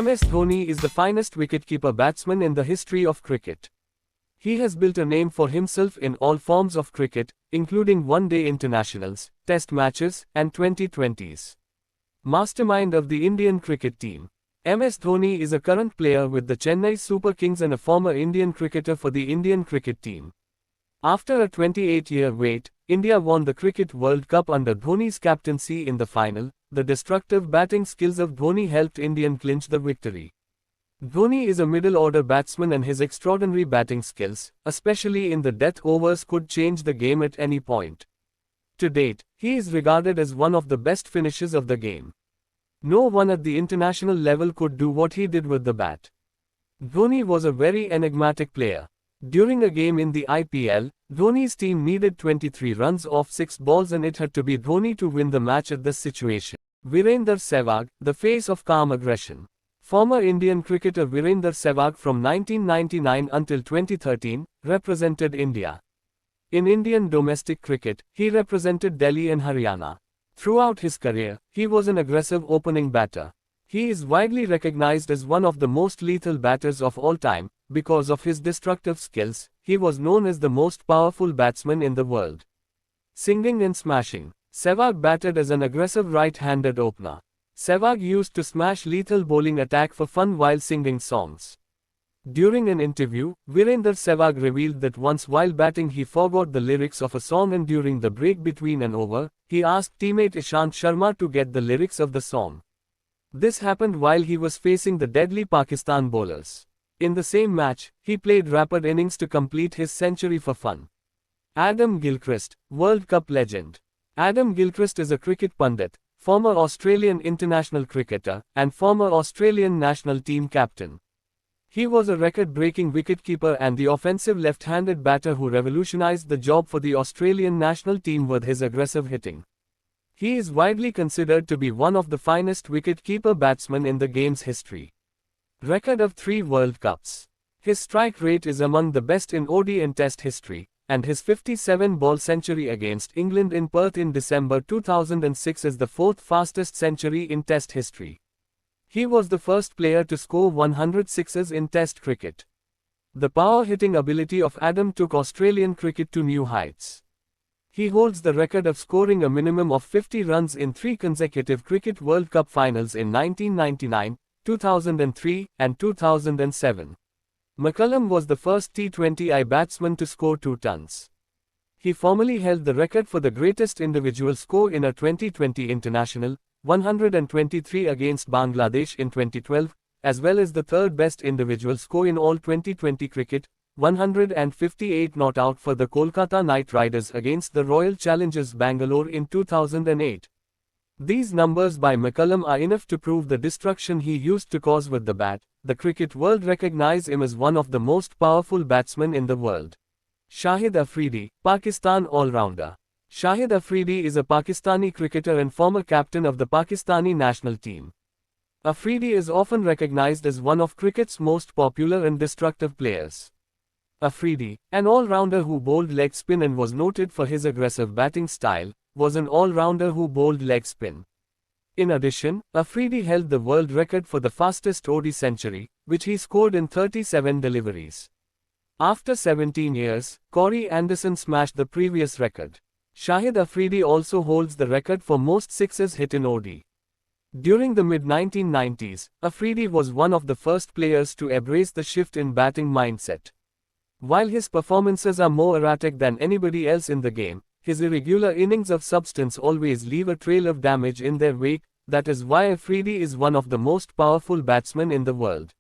MS Dhoni is the finest wicketkeeper batsman in the history of cricket. He has built a name for himself in all forms of cricket, including one-day internationals, test matches, and 2020s. Mastermind of the Indian cricket team. MS Dhoni is a current player with the Chennai Super Kings and a former Indian cricketer for the Indian cricket team. After a 28-year wait, India won the Cricket World Cup under Dhoni's captaincy in the final. The destructive batting skills of Dhoni helped India clinch the victory. Dhoni is a middle-order batsman and his extraordinary batting skills, especially in the death overs, could change the game at any point. To date, he is regarded as one of the best finishers of the game. No one at the international level could do what he did with the bat. Dhoni was a very enigmatic player. During a game in the IPL, Dhoni's team needed 23 runs off 6 balls and it had to be Dhoni to win the match at this situation. Virender Sehwag, the face of calm aggression. Former Indian cricketer Virender Sehwag from 1999 until 2013, represented India. In Indian domestic cricket, he represented Delhi and Haryana. Throughout his career, he was an aggressive opening batter. He is widely recognized as one of the most lethal batters of all time. Because of his destructive skills, he was known as the most powerful batsman in the world. Singing and smashing. Sehwag batted as an aggressive right-handed opener. Sehwag used to smash lethal bowling attack for fun while singing songs. During an interview, Virender Sehwag revealed that once while batting he forgot the lyrics of a song, and during the break between an over, he asked teammate Ishant Sharma to get the lyrics of the song. This happened while he was facing the deadly Pakistan bowlers. In the same match, he played rapid innings to complete his century for fun. Adam Gilchrist, World Cup legend. Adam Gilchrist is a cricket pundit, former Australian international cricketer, and former Australian national team captain. He was a record-breaking wicketkeeper and the offensive left-handed batter who revolutionized the job for the Australian national team with his aggressive hitting. He is widely considered to be one of the finest wicket-keeper batsmen in the game's history. Record of 3 World Cups. His strike rate is among the best in OD and Test history, and his 57-ball century against England in Perth in December 2006 is the 4th fastest century in Test history. He was the first player to score 100 sixes in Test cricket. The power-hitting ability of Adam took Australian cricket to new heights. He holds the record of scoring a minimum of 50 runs in 3 consecutive Cricket World Cup finals in 1999, 2003, and 2007. McCullum was the first T20I batsman to score 2 tons. He formerly held the record for the greatest individual score in a 2020 international, 123 against Bangladesh in 2012, as well as the 3rd best individual score in all 2020 cricket, 158 not out for the Kolkata Knight Riders against the Royal Challengers Bangalore in 2008. These numbers by McCullum are enough to prove the destruction he used to cause with the bat. The cricket world recognize him as one of the most powerful batsmen in the world. Shahid Afridi, Pakistan all-rounder. Shahid Afridi is a Pakistani cricketer and former captain of the Pakistani national team. Afridi is often recognized as one of cricket's most popular and destructive players. Afridi, an all-rounder who bowled leg spin and was noted for his aggressive batting style, was an all-rounder who bowled leg spin. In addition, Afridi held the world record for the fastest OD century, which he scored in 37 deliveries. After 17 years, Corey Anderson smashed the previous record. Shahid Afridi also holds the record for most sixes hit in OD. During the mid-1990s, Afridi was one of the first players to embrace the shift in batting mindset. While his performances are more erratic than anybody else in the game, his irregular innings of substance always leave a trail of damage in their wake. That is why Afridi is one of the most powerful batsmen in the world.